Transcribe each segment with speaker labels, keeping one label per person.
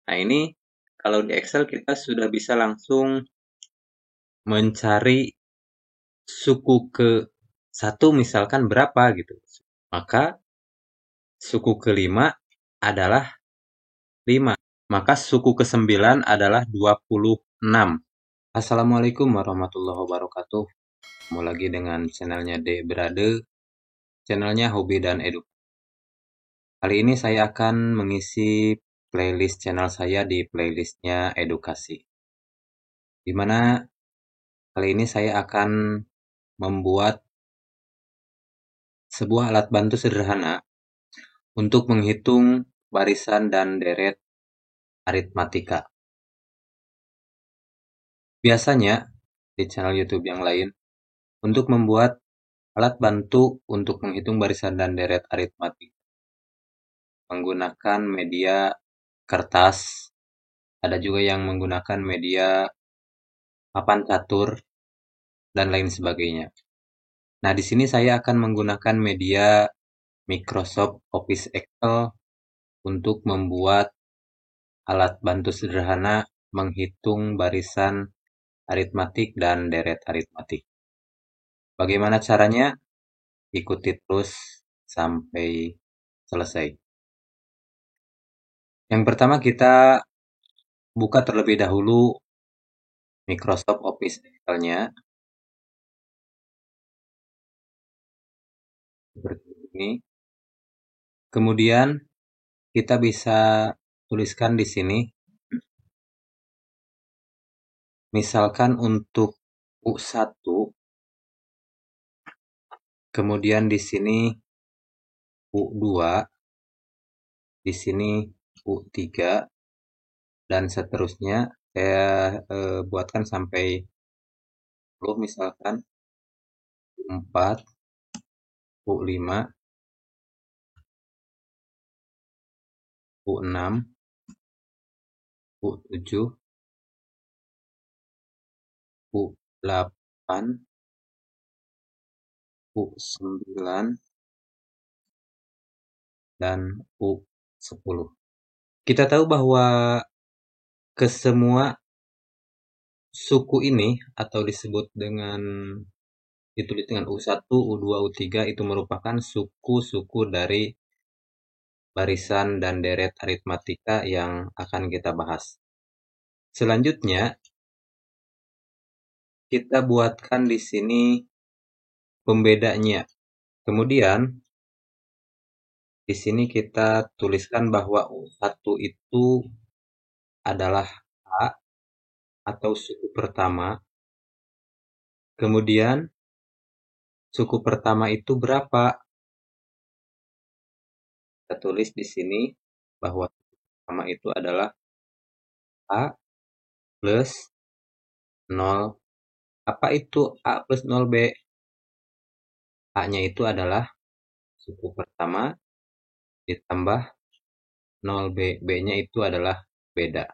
Speaker 1: Nah, ini kalau di Excel kita sudah bisa langsung mencari suku ke satu misalkan berapa gitu. Maka suku kelima adalah 5. Maka suku ke-9 adalah 26. Assalamualaikum warahmatullahi wabarakatuh. Ketemu lagi dengan channelnya D Berade, channelnya hobi dan edukasi. Kali ini saya akan mengisi playlist channel saya di playlistnya edukasi. Di mana kali ini saya akan membuat sebuah alat bantu sederhana untuk menghitung barisan dan deret aritmatika. Biasanya di channel YouTube yang lain, untuk membuat alat bantu untuk menghitung barisan dan deret aritmatika menggunakan media kertas, ada juga yang menggunakan media papan catur dan lain sebagainya. Nah, di sini saya akan menggunakan media Microsoft Office Excel untuk membuat alat bantu sederhana menghitung barisan aritmatik dan deret aritmatik. Bagaimana caranya? Ikuti terus sampai selesai. Yang pertama kita buka terlebih dahulu Microsoft Office Excel-nya. Seperti ini. Kemudian kita bisa tuliskan di sini. Misalkan untuk U1, kemudian di sini U2, di sini U3, dan seterusnya. Saya buatkan sampai 10 misalkan. U4, U5, U6, U7, U8, U9, dan U10. Kita tahu bahwa kesemua suku ini atau disebut dengan ditulis dengan U1, U2, U3 itu merupakan suku-suku dari barisan dan deret aritmatika yang akan kita bahas. Selanjutnya kita buatkan di sini pembedanya. Kemudian di sini kita tuliskan bahwa U1 itu adalah A atau suku pertama. Kemudian suku pertama itu berapa? Kita tulis di sini bahwa suku pertama itu adalah A plus 0. Apa itu A plus 0B? A-nya itu adalah suku pertama ditambah 0B. B-nya itu adalah beda.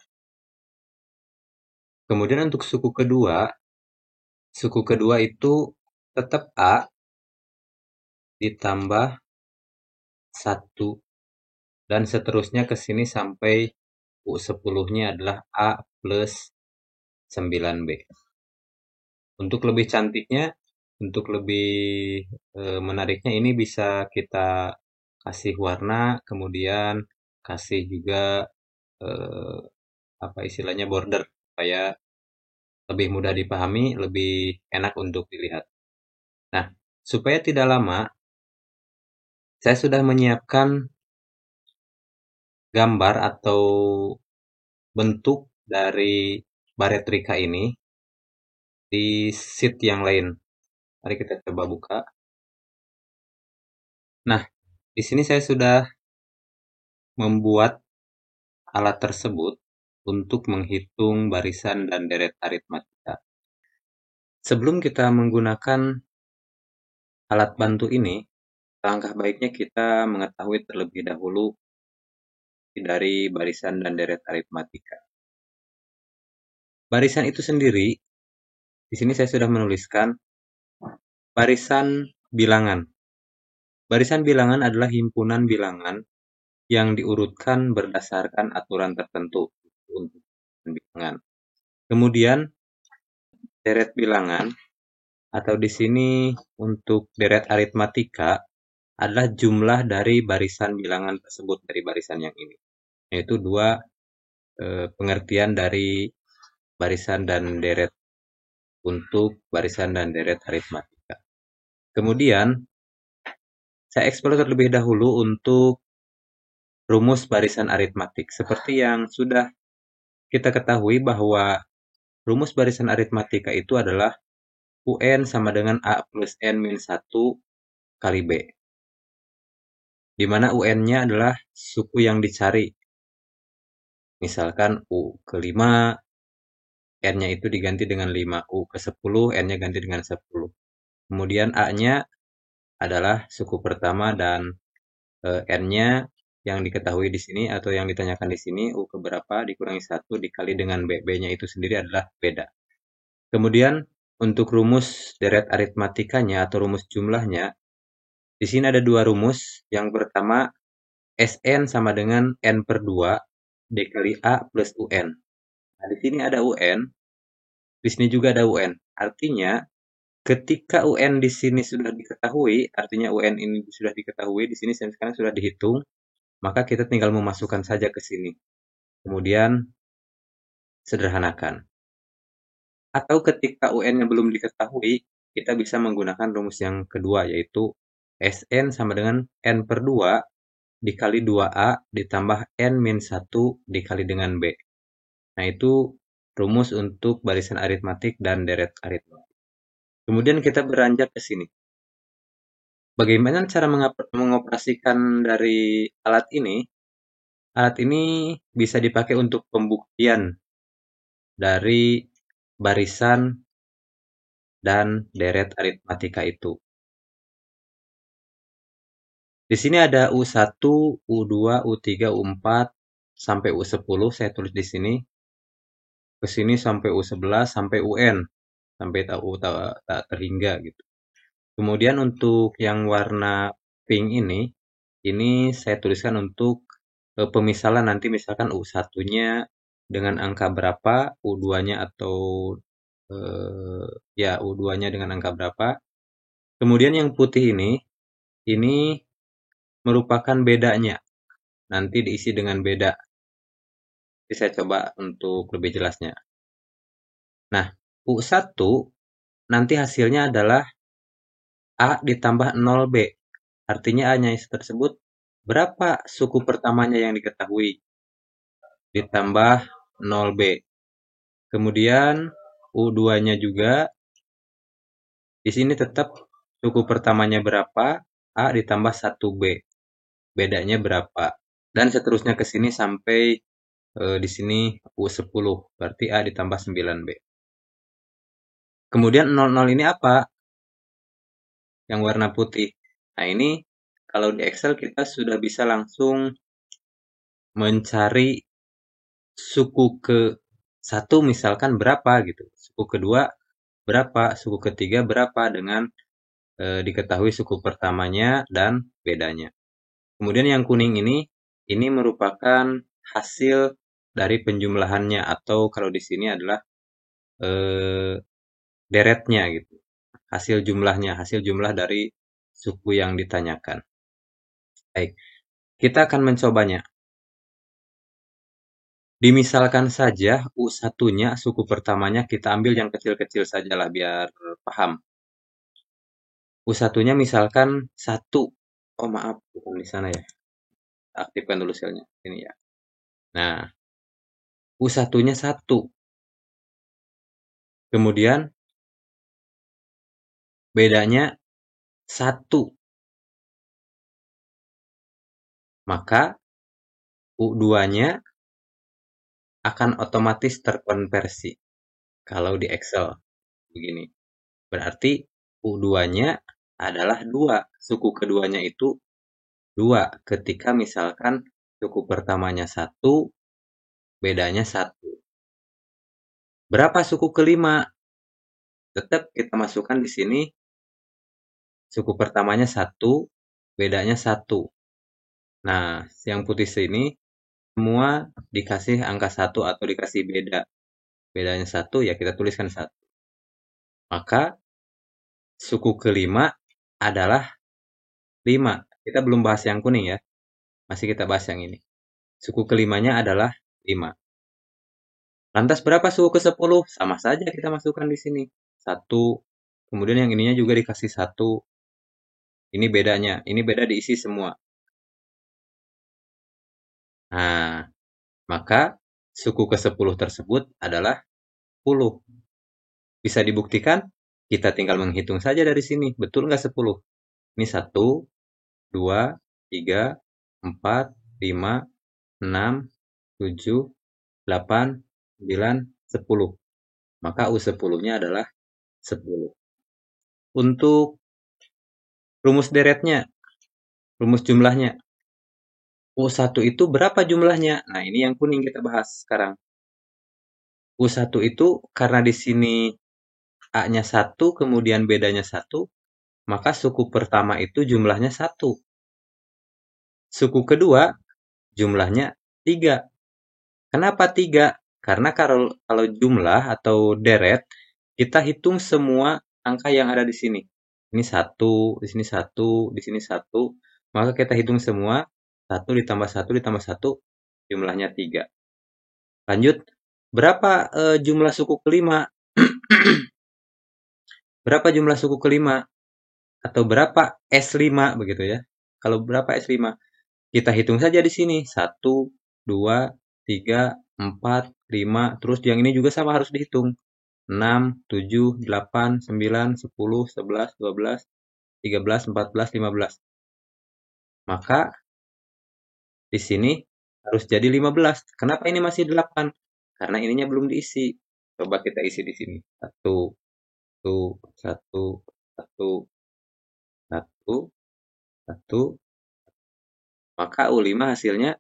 Speaker 1: Kemudian untuk suku kedua itu tetap A ditambah 1 dan seterusnya ke sini sampai U10-nya adalah A plus 9B. Untuk lebih cantiknya, untuk lebih menariknya ini bisa kita kasih warna, kemudian kasih juga apa istilahnya border supaya lebih mudah dipahami, lebih enak untuk dilihat. Nah, supaya tidak lama, saya sudah menyiapkan gambar atau bentuk dari baretrika ini di sheet yang lain. Mari kita coba buka. Nah, di sini saya sudah membuat alat tersebut untuk menghitung barisan dan deret aritmatika. Sebelum kita menggunakan alat bantu ini, langkah baiknya kita mengetahui terlebih dahulu dari barisan dan deret aritmatika. Barisan itu sendiri, di sini saya sudah menuliskan barisan bilangan. Barisan bilangan adalah himpunan bilangan yang diurutkan berdasarkan aturan tertentu. untuk bilangan. Kemudian deret bilangan atau di sini untuk deret aritmatika adalah jumlah dari barisan bilangan tersebut dari barisan yang ini. Yaitu dua pengertian dari barisan dan deret untuk barisan dan deret aritmatika. Kemudian saya eksplor terlebih dahulu untuk rumus barisan aritmatik. Seperti yang sudah kita ketahui bahwa rumus barisan aritmatika itu adalah UN sama dengan A plus N min 1 kali B. Di mana UN-nya adalah suku yang dicari. Misalkan U ke 5, N-nya itu diganti dengan 5. U ke 10, N-nya ganti dengan 10. Kemudian A-nya adalah suku pertama dan N-nya yang diketahui di sini atau yang ditanyakan di sini U ke berapa dikurangi 1 dikali dengan B. B-nya itu sendiri adalah beda. Kemudian untuk rumus deret aritmatikanya atau rumus jumlahnya, di sini ada dua rumus. Yang pertama, Sn sama dengan N per 2 dikali A plus UN. Nah, di sini ada UN, di sini juga ada UN. Artinya, ketika UN di sini sudah diketahui, artinya UN ini sudah diketahui, di sini sekarang sudah dihitung, maka kita tinggal memasukkan saja ke sini. Kemudian, sederhanakan. Atau ketika UN-nya belum diketahui, kita bisa menggunakan rumus yang kedua, yaitu Sn sama dengan N per 2 dikali 2A ditambah N min 1 dikali dengan B. Nah, itu rumus untuk barisan aritmatik dan deret aritmatik. Kemudian kita beranjak ke sini. Bagaimana cara mengoperasikan dari alat ini? Alat ini bisa dipakai untuk pembuktian dari barisan dan deret aritmatika itu. Di sini ada U1, U2, U3, U4, sampai U10, saya tulis di sini. Ke sini sampai U11, sampai UN, sampai tak terhingga gitu. Kemudian untuk yang warna pink ini saya tuliskan untuk pemisalan nanti misalkan U1-nya dengan angka berapa, U2-nya atau ya U2-nya dengan angka berapa. Kemudian yang putih ini merupakan bedanya. Nanti diisi dengan beda. Jadi saya coba untuk lebih jelasnya. Nah, U1 nanti hasilnya adalah A ditambah 0B. Artinya A-nya tersebut berapa suku pertamanya yang diketahui. Ditambah 0B. Kemudian U2-nya juga di sini tetap suku pertamanya berapa, A ditambah 1B. Bedanya berapa? Dan seterusnya ke sini sampai di sini U10, berarti A ditambah 9B. Kemudian 00 ini apa? Yang warna putih. Nah, ini kalau di Excel kita sudah bisa langsung mencari suku ke-1 misalkan berapa gitu. Suku kedua berapa, suku ketiga berapa dengan diketahui suku pertamanya dan bedanya. Kemudian yang kuning ini merupakan hasil dari penjumlahannya atau kalau di sini adalah deretnya gitu. Hasil jumlah dari suku yang ditanyakan. Baik, kita akan mencobanya. Dimisalkan saja U1-nya, suku pertamanya kita ambil yang kecil-kecil sajalah biar paham. U1-nya misalkan 1. Oh maaf, bukan di sana ya. Aktifkan dulu selnya. Ini ya. Nah, U1-nya 1. Kemudian bedanya 1. Maka U2-nya akan otomatis terkonversi. Kalau di Excel begini. Berarti U2-nya adalah 2. Suku keduanya itu 2. Ketika misalkan suku pertamanya 1, bedanya 1. Berapa suku kelima? Tetap kita masukkan di sini. Suku pertamanya 1, bedanya 1. Nah, yang putih sini semua dikasih angka 1 atau dikasih beda. Bedanya 1, ya kita tuliskan 1. Maka suku kelima adalah 5. Kita belum bahas yang kuning ya. Masih kita bahas yang ini. Suku kelimanya adalah 5. Lantas berapa suku ke-10? Sama saja kita masukkan di sini. 1. Kemudian yang ininya juga dikasih 1. Ini bedanya. Ini beda diisi semua. Nah, maka suku ke-10 tersebut adalah 10. Bisa dibuktikan? Kita tinggal menghitung saja dari sini. Betul nggak 10? Ini 1, 2, 3, 4, 5, 6, 7, 8, 9, 10. Maka U10-nya adalah 10. Untuk rumus deretnya, rumus jumlahnya. U1 itu berapa jumlahnya? Nah, ini yang kuning kita bahas sekarang. U1 itu karena di sini A-nya 1, kemudian bedanya 1, maka suku pertama itu jumlahnya 1. Suku kedua jumlahnya 3. Kenapa 3? Karena kalau jumlah atau deret, kita hitung semua angka yang ada di sini. Ini 1, di sini 1, di sini 1. Maka kita hitung semua, 1 ditambah 1 ditambah 1, jumlahnya 3. Lanjut, berapa jumlah suku kelima? Berapa jumlah suku kelima? Atau berapa S5 begitu ya. Kalau berapa S5? Kita hitung saja di sini. 1, 2, 3, 4, 5. Terus yang ini juga sama harus dihitung. 6, 7, 8, 9, 10, 11, 12, 13, 14, 15. Maka di sini harus jadi 15. Kenapa ini masih 8? Karena ininya belum diisi. Coba kita isi di sini. 1, 1, 1, 1, 1, 1. Maka U5 hasilnya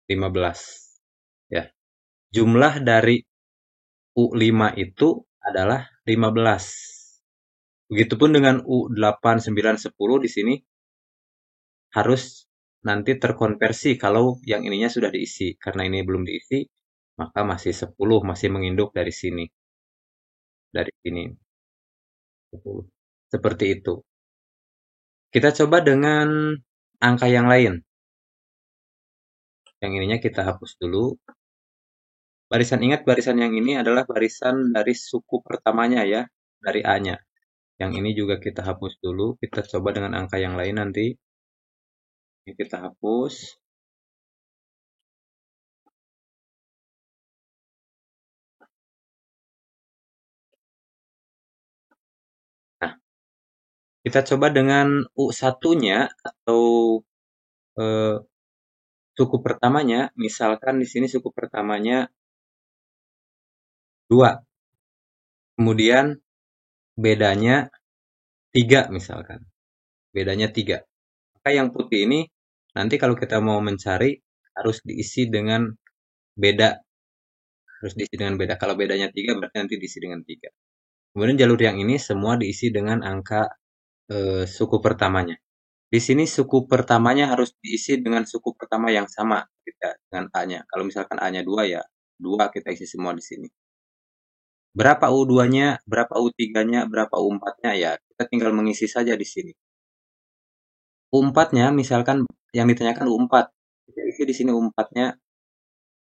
Speaker 1: 15. Ya. Jumlah dari U5 itu adalah 15. Begitupun dengan U8, 9, 10 di sini harus nanti terkonversi kalau yang ininya sudah diisi. Karena ini belum diisi, maka masih 10, masih menginduk dari sini. Dari sini. 10. Seperti itu. Kita coba dengan angka yang lain. Yang ininya kita hapus dulu. Barisan ingat, barisan yang ini adalah barisan dari suku pertamanya ya, dari A-nya. Yang ini juga kita hapus dulu. Kita coba dengan angka yang lain nanti. Ini kita hapus. Nah, kita coba dengan U1-nya atau eh, suku pertamanya. Misalkan di sini suku pertamanya 2. Kemudian bedanya 3 misalkan. Bedanya 3. Maka yang putih ini nanti kalau kita mau mencari harus diisi dengan beda. Harus diisi dengan beda. Kalau bedanya 3 berarti nanti diisi dengan 3. Kemudian jalur yang ini semua diisi dengan angka suku pertamanya. Di sini suku pertamanya harus diisi dengan suku pertama yang sama kita dengan A-nya. Kalau misalkan A-nya 2 ya 2 kita isi semua di sini. Berapa U2-nya, berapa U3-nya, berapa U4-nya ya kita tinggal mengisi saja di sini. U4-nya misalkan yang ditanyakan U4. Kita isi di sini U4-nya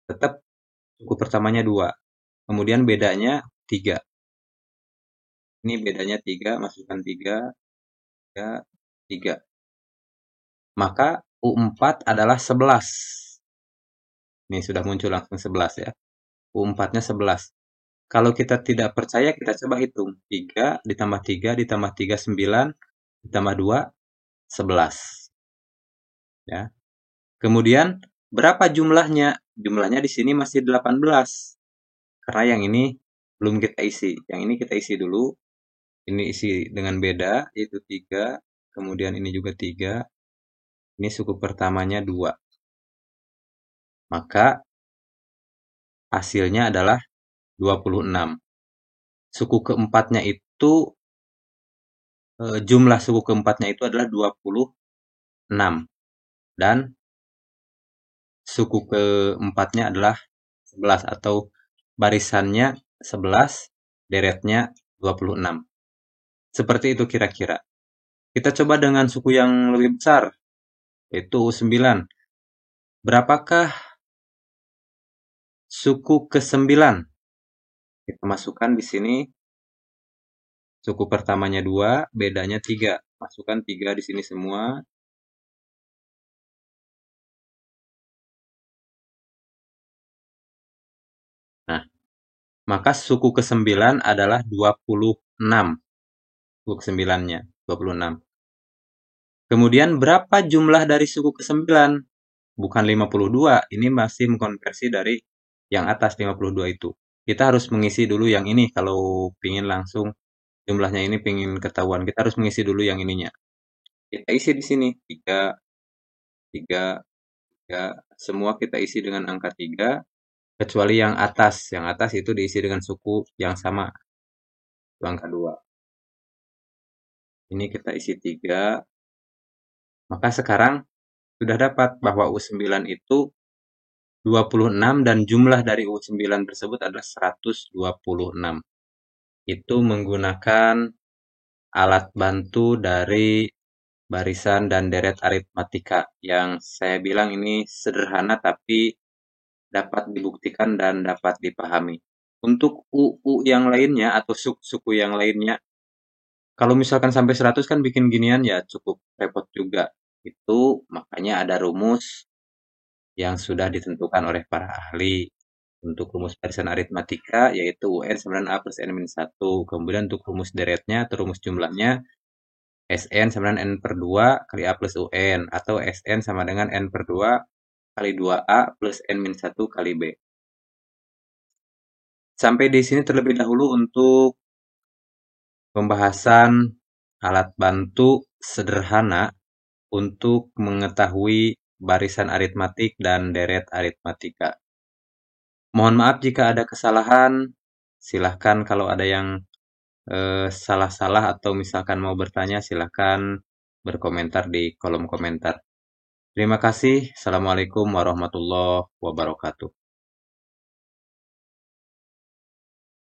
Speaker 1: tetap suku pertamanya 2. Kemudian bedanya 3. Ini bedanya 3, masukkan 3, 3, 3. Maka U4 adalah 11. Ini sudah muncul langsung 11 ya. U4-nya 11. Kalau kita tidak percaya, kita coba hitung. 3 ditambah 3 ditambah 3, 9. Ditambah 2, 11. Ya. Kemudian, berapa jumlahnya? Jumlahnya di sini masih 18. Karena yang ini belum kita isi. Yang ini kita isi dulu. Ini isi dengan beda, yaitu 3. Kemudian ini juga 3. Ini suku pertamanya 2. Maka hasilnya adalah 26. Suku keempatnya itu, jumlah suku keempatnya itu adalah 26. Dan suku keempatnya adalah 11 atau barisannya 11, deretnya 26. Seperti itu kira-kira. Kita coba dengan suku yang lebih besar, yaitu U9. Berapakah suku ke-9? Kita masukkan di sini. Suku pertamanya 2, bedanya 3. Masukkan 3 di sini semua. Nah, maka suku ke-9 adalah 26. Suku ke-9-nya 26. Kemudian berapa jumlah dari suku ke-9? Bukan 52, ini masih mengkonversi dari yang atas 52 itu. Kita harus mengisi dulu yang ini kalau pingin langsung jumlahnya ini pingin ketahuan. Kita harus mengisi dulu yang ininya. Kita isi di sini 3, 3, 3. Semua kita isi dengan angka 3, kecuali yang atas. Yang atas itu diisi dengan suku yang sama, itu angka 2. Ini kita isi 3. Maka sekarang sudah dapat bahwa U9 itu 26 dan jumlah dari U9 tersebut adalah 126. Itu menggunakan alat bantu dari barisan dan deret aritmatika yang saya bilang ini sederhana tapi dapat dibuktikan dan dapat dipahami. Untuk UU yang lainnya atau suku-suku yang lainnya, kalau misalkan sampai 100 kan bikin ginian ya cukup repot juga. Itu makanya ada rumus yang sudah ditentukan oleh para ahli. Untuk rumus barisan aritmatika yaitu UN 9A plus N-1. Kemudian untuk rumus deretnya atau rumus jumlahnya Sn sama dengan N per 2 kali A plus UN. Atau Sn sama dengan N per 2 kali 2A plus N-1 kali B. Sampai di sini terlebih dahulu untuk pembahasan alat bantu sederhana untuk mengetahui barisan aritmatik dan deret aritmatika. Mohon maaf jika ada kesalahan. Silahkan kalau ada yang salah-salah atau misalkan mau bertanya, silahkan berkomentar di kolom komentar. Terima kasih. Assalamualaikum warahmatullahi wabarakatuh.